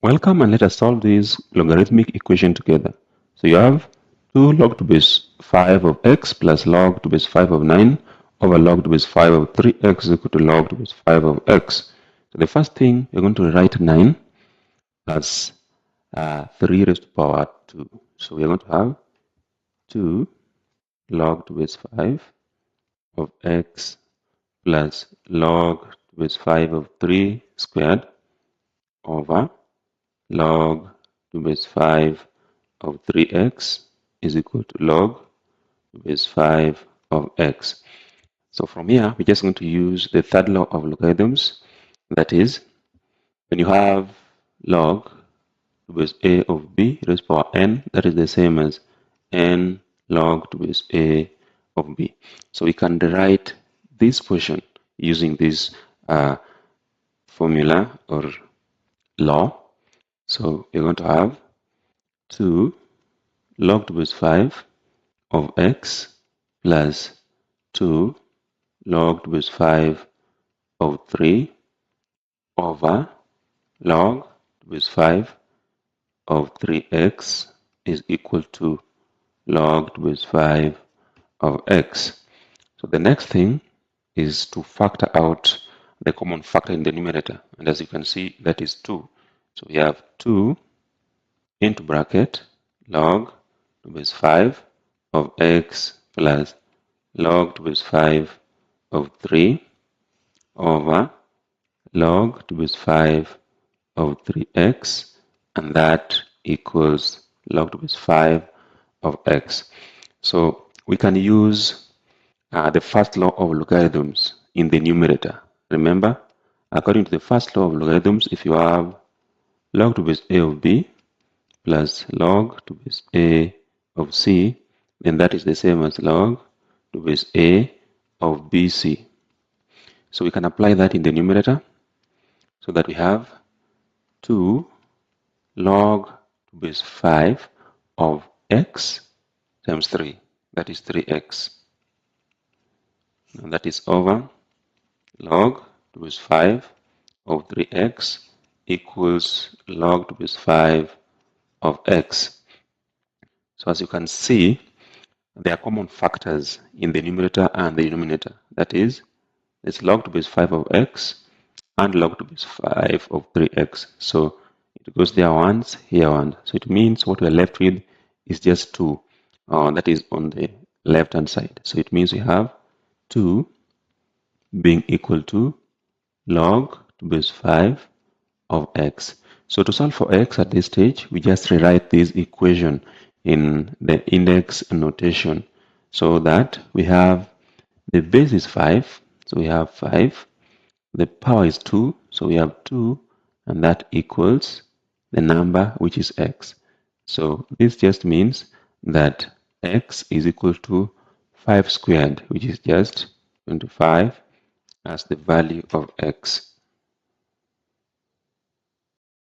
Welcome, and let us solve this logarithmic equation together. So you have 2 log to base 5 of x plus log to base 5 of 9 over log to base 5 of 3x is equal to log to base 5 of x. So the first thing, we're going to write 9 as 3 raised to power 2. So we're going to have 2 log to base 5 of x plus log to base 5 of 3 squared over log to base 5 of 3x is equal to log to base 5 of x. So from here, we're just going to use the third law of logarithms. That is, when you have log to base a of b raised to power n, that is the same as n log to base a of b. So we can rewrite this portion using this formula or law. So we're going to have 2 log to base 5 of x plus 2 log to base 5 of 3 over log to base 5 of 3x is equal to log to base 5 of x. So the next thing is to factor out the common factor in the numerator. And as you can see, that is 2. So we have 2 into bracket log to base 5 of x plus log to base 5 of 3 over log to base 5 of 3x, and that equals log to base 5 of x. So we can use the first law of logarithms in the numerator. Remember, according to the first law of logarithms, if you have log to base a of b plus log to base a of c, then that is the same as log to base a of bc. So we can apply that in the numerator so that we have 2 log to base 5 of x times 3, that is 3x. And that is over log to base 5 of 3x equals log to base 5 of x. So as you can see, there are common factors in the numerator and the denominator. That is, it's log to base 5 of x and log to base 5 of 3x. So it goes there once, here once. So it means what we're left with is just 2. That is on the left hand side. So it means we have 2 being equal to log to base 5 of x. So to solve for x at this stage, we just rewrite this equation in the index notation so that we have the base is 5, so we have 5. The power is 2, so we have 2, and that equals the number which is x. So this just means that x is equal to 5 squared, which is just 25 as the value of x.